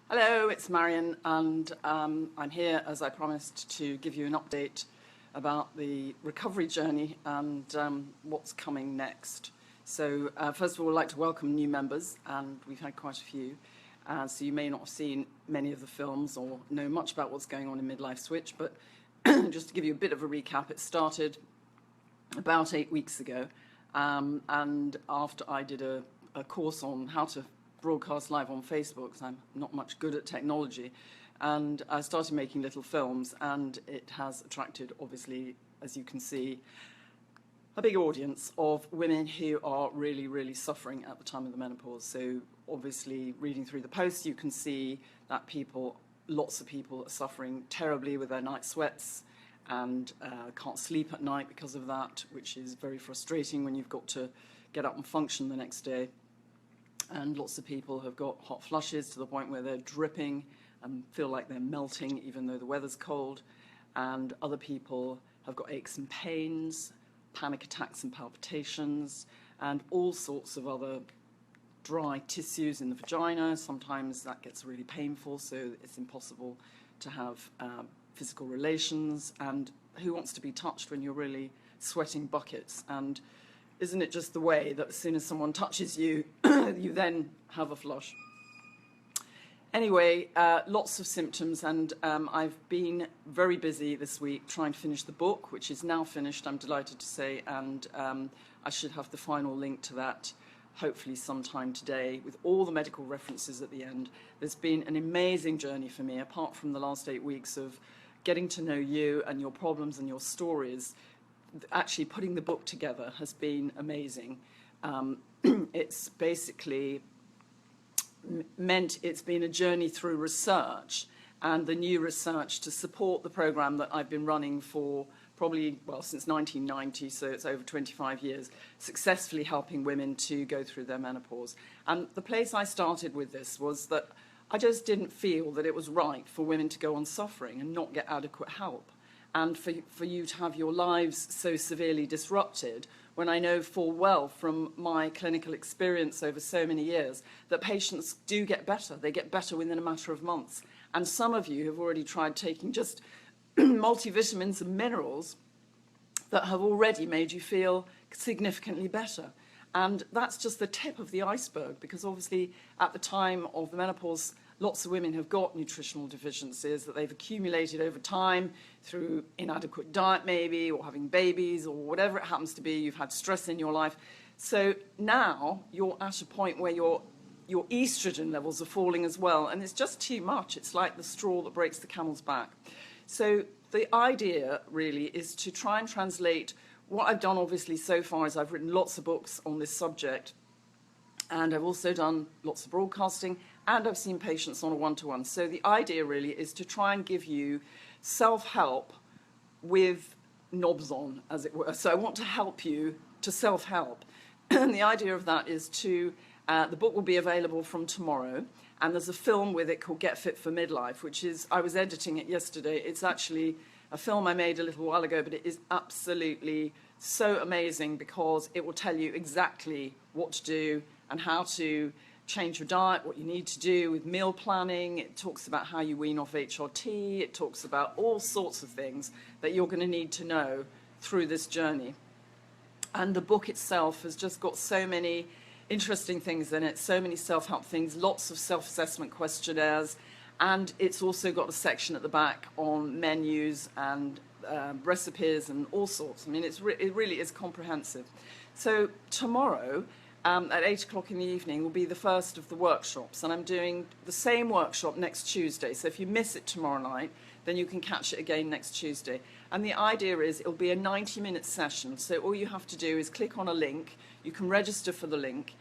Hello, it's Maryon, and I'm here, as I promised, to give you an update about the recovery journey and what's coming next. So first of all, I'd like to welcome new members, and we've had quite a few. So you may not have seen many of the films or know much about what's going on in Midlife Switch, but just to give you a bit of a recap, it started about 8 weeks ago, and after I did a course on how to broadcast live on Facebook, because I'm not much good at technology, and I started making little films, and it has attracted, obviously, as you can see, a big audience of women who are really, really suffering at the time of the menopause. So obviously, reading through the posts, you can see that lots of people are suffering terribly with their night sweats and can't sleep at night because of that, which is very frustrating when you've got to get up and function the next day. And lots of people have got hot flushes to the point where they're dripping and feel like they're melting even though the weather's cold. And other people have got aches and pains, panic attacks and palpitations, and all sorts of other dry tissues in the vagina. Sometimes that gets really painful, so it's impossible to have physical relations. And who wants to be touched when you're really sweating buckets? And isn't it just the way that as soon as someone touches you, you then have a flush? Anyway, lots of symptoms, and I've been very busy this week trying to finish the book, which is now finished, I'm delighted to say, and I should have the final link to that hopefully sometime today with all the medical references at the end. There's been an amazing journey for me, apart from the last 8 weeks of getting to know you and your problems and your stories. Actually putting the book together has been amazing. It's basically meant it's been a journey through research and the new research to support the program that I've been running for probably, well, since 1990, so it's over 25 years, successfully helping women to go through their menopause. And the place I started with this was that I just didn't feel that it was right for women to go on suffering and not get adequate help, and for you to have your lives so severely disrupted, when I know full well from my clinical experience over so many years that patients do get better. They get better within a matter of months. And some of you have already tried taking just multivitamins and minerals that have already made you feel significantly better. And that's just the tip of the iceberg, because obviously at the time of the menopause, lots of women have got nutritional deficiencies that they've accumulated over time through inadequate diet maybe, or having babies, or whatever it happens to be. You've had stress in your life. So now you're at a point where your estrogen levels are falling as well, and it's just too much. It's like the straw that breaks the camel's back. So the idea really is to try and translate what I've done obviously so far is I've written lots of books on this subject, and I've also done lots of broadcasting, and I've seen patients on a one-to-one. So the idea really is to try and give you self-help with knobs on, as it were. So I want to help you to self-help. And the idea of that is to, the book will be available from tomorrow, and there's a film with it called Get Fit for Midlife, which is, I was editing it yesterday. It's actually a film I made a little while ago, but it is absolutely so amazing because it will tell you exactly what to do and how to change your diet, what you need to do with meal planning. It talks about how you wean off HRT. It talks about all sorts of things that you're going to need to know through this journey. And the book itself has just got so many interesting things in it, so many self-help things, lots of self-assessment questionnaires, and it's also got a section at the back on menus and recipes and all sorts. I mean, it really is comprehensive. So tomorrow, at 8 o'clock in the evening will be the first of the workshops, and I'm doing the same workshop next Tuesday. So if you miss it tomorrow night, then you can catch it again next Tuesday. And the idea is it'll be a 90-minute session. So all you have to do is click on a link. You can register for the link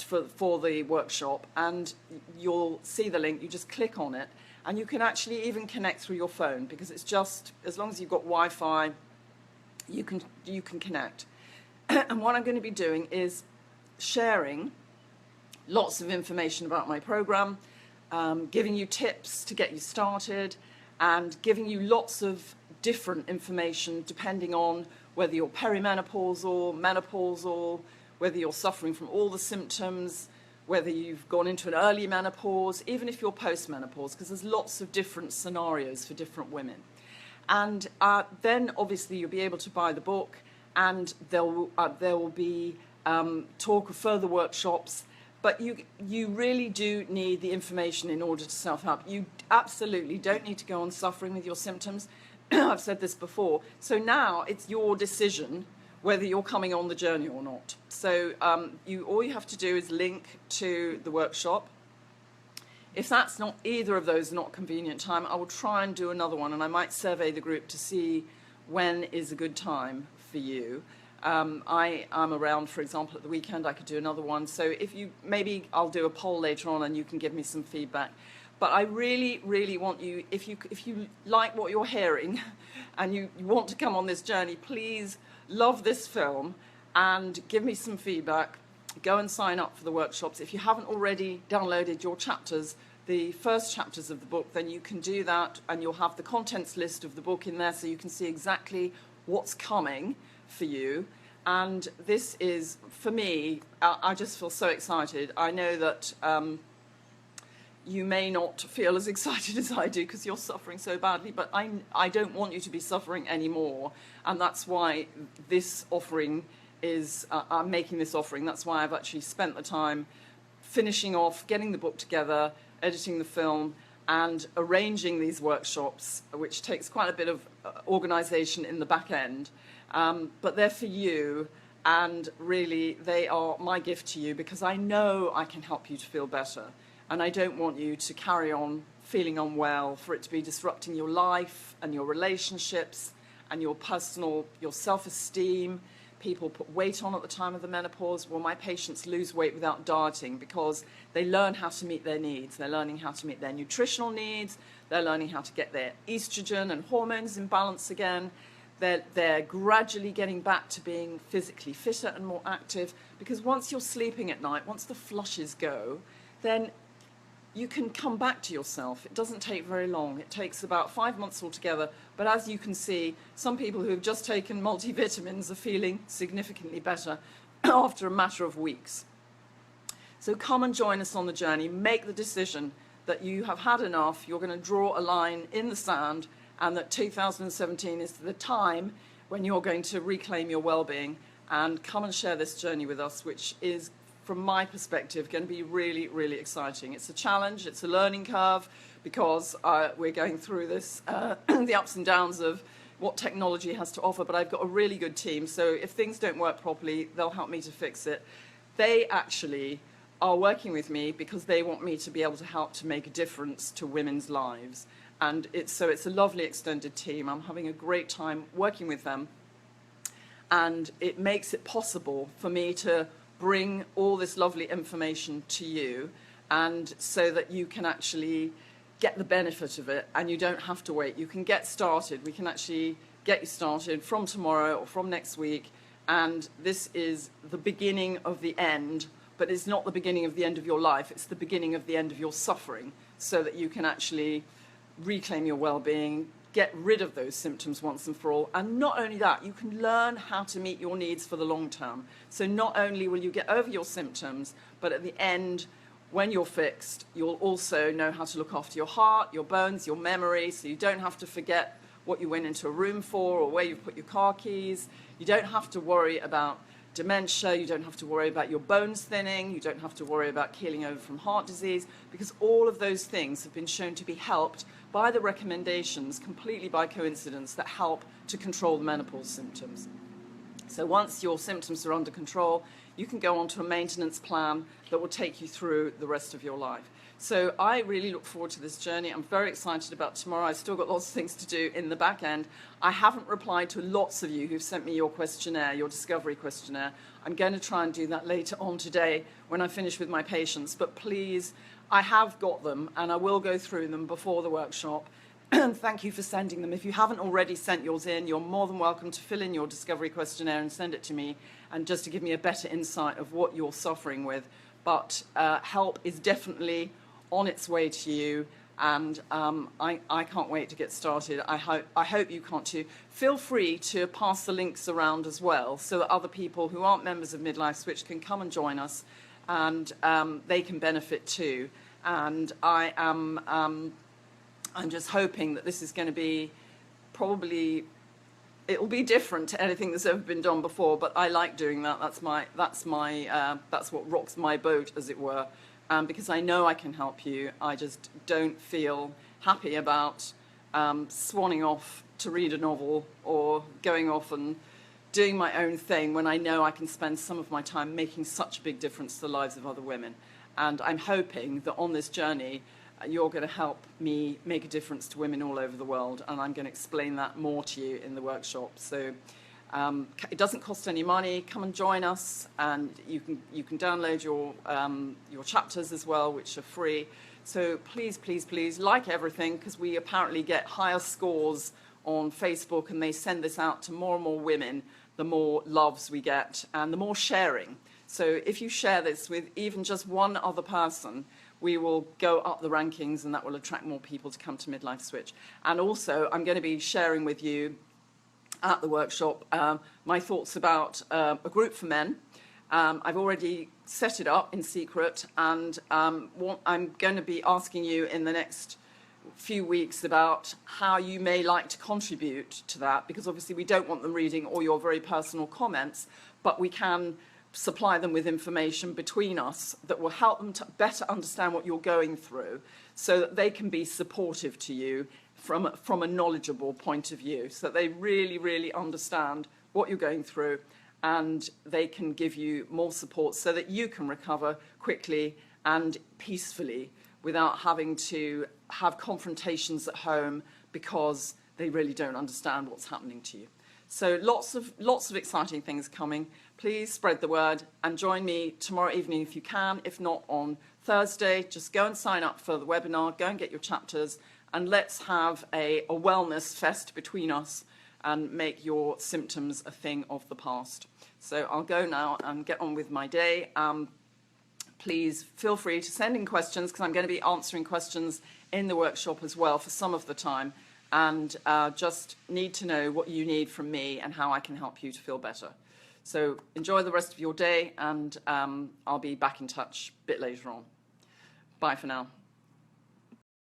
for the workshop, and you'll see the link. You just click on it, and you can actually even connect through your phone, because it's just, as long as you've got Wi-Fi, you can connect. And what I'm going to be doing is sharing lots of information about my program, giving you tips to get you started, and giving you lots of different information depending on whether you're perimenopausal, menopausal, whether you're suffering from all the symptoms, whether you've gone into an early menopause, even if you're post-menopause, because there's lots of different scenarios for different women. And then obviously you'll be able to buy the book, and there will be talk of further workshops. But you really do need the information in order to self-help. You absolutely don't need to go on suffering with your symptoms. I've said this before. So now it's your decision whether you're coming on the journey or not. So all you have to do is link to the workshop. If that's not either of those not convenient time, I will try and do another one, and I might survey the group to see when is a good time for you. I'm around, for example, at the weekend. I could do another one. So maybe I'll do a poll later on, and you can give me some feedback. But I really, really want you, if you like what you're hearing, and you want to come on this journey, please love this film and give me some feedback. Go and sign up for the workshops. If you haven't already downloaded your chapters, the first chapters of the book, then you can do that, and you'll have the contents list of the book in there, so you can see exactly what's coming for you. And this is, for me, I just feel so excited. I know that you may not feel as excited as I do because you're suffering so badly, but I don't want you to be suffering anymore, and that's why this offering is, I'm making this offering. That's why I've actually spent the time finishing off, getting the book together, editing the film, and arranging these workshops, which takes quite a bit of organisation in the back end. But they're for you, and really they are my gift to you, because I know I can help you to feel better. And I don't want you to carry on feeling unwell, for it to be disrupting your life and your relationships and your self-esteem. People put weight on at the time of the menopause. Well, my patients lose weight without dieting because they learn how to meet their needs. They're learning how to meet their nutritional needs. They're learning how to get their estrogen and hormones in balance again. They're gradually getting back to being physically fitter and more active, because once you're sleeping at night, once the flushes go, then you can come back to yourself. It doesn't take very long. It takes about 5 months altogether. But as you can see, some people who have just taken multivitamins are feeling significantly better after a matter of weeks. So come and join us on the journey. Make the decision that you have had enough. You're going to draw a line in the sand, and that 2017 is the time when you're going to reclaim your well-being, and come and share this journey with us, which is, from my perspective, going to be really, really exciting. It's a challenge, it's a learning curve, because we're going through this, the ups and downs of what technology has to offer, but I've got a really good team, so if things don't work properly, they'll help me to fix it. They actually are working with me because they want me to be able to help to make a difference to women's lives. And it's a lovely extended team. I'm having a great time working with them, and it makes it possible for me to bring all this lovely information to you, and so that you can actually get the benefit of it, and you don't have to wait. You can get started. We can actually get you started from tomorrow or from next week, and this is the beginning of the end, but it's not the beginning of the end of your life. It's the beginning of the end of your suffering, so that you can actually reclaim your well-being, get rid of those symptoms once and for all. And not only that, you can learn how to meet your needs for the long term. So not only will you get over your symptoms, but at the end, when you're fixed, you'll also know how to look after your heart, your bones, your memory, so you don't have to forget what you went into a room for or where you've put your car keys. You don't have to worry about dementia, you don't have to worry about your bones thinning, you don't have to worry about keeling over from heart disease, because all of those things have been shown to be helped by the recommendations, completely by coincidence, that help to control the menopause symptoms. So once your symptoms are under control, you can go on to a maintenance plan that will take you through the rest of your life. So I really look forward to this journey. I'm very excited about tomorrow. I've still got lots of things to do in the back end. I haven't replied to lots of you who've sent me your questionnaire, your discovery questionnaire. I'm going to try and do that later on today when I finish with my patients. But please, I have got them, and I will go through them before the workshop. Thank you for sending them. If you haven't already sent yours in, you're more than welcome to fill in your discovery questionnaire and send it to me, and just to give me a better insight of what you're suffering with. But help is definitely on its way to you, and I can't wait to get started. I hope you can't too. Feel free to pass the links around as well, so that other people who aren't members of Midlife Switch can come and join us. and they can benefit too. And I'm just hoping that this is going to be probably, it will be different to anything that's ever been done before, but I like doing that. That's what rocks my boat, as it were, because I know I can help you. I just don't feel happy about swanning off to read a novel or going off and doing my own thing when I know I can spend some of my time making such a big difference to the lives of other women. And I'm hoping that on this journey, you're going to help me make a difference to women all over the world, and I'm going to explain that more to you in the workshop. So it doesn't cost any money. Come and join us, and you can download your chapters as well, which are free. So please, please, please, like everything, because we apparently get higher scores on Facebook, and they send this out to more and more women, the more loves we get and the more sharing. So if you share this with even just one other person, we will go up the rankings, and that will attract more people to come to Midlife Switch. And also, I'm going to be sharing with you at the workshop my thoughts about a group for men. I've already set it up in secret, and what I'm going to be asking you in the next few weeks about how you may like to contribute to that, because obviously we don't want them reading all your very personal comments, but we can supply them with information between us that will help them to better understand what you're going through, so that they can be supportive to you from a knowledgeable point of view, so that they really, really understand what you're going through, and they can give you more support so that you can recover quickly and peacefully without having to have confrontations at home because they really don't understand what's happening to you. So lots of exciting things coming. Please spread the word and join me tomorrow evening if you can. If not, on Thursday, just go and sign up for the webinar, go and get your chapters, and let's have a wellness fest between us and make your symptoms a thing of the past. So I'll go now and get on with my day. Please feel free to send in questions, because I'm going to be answering questions in the workshop as well for some of the time, and just need to know what you need from me and how I can help you to feel better. So enjoy the rest of your day, and I'll be back in touch a bit later on. Bye for now.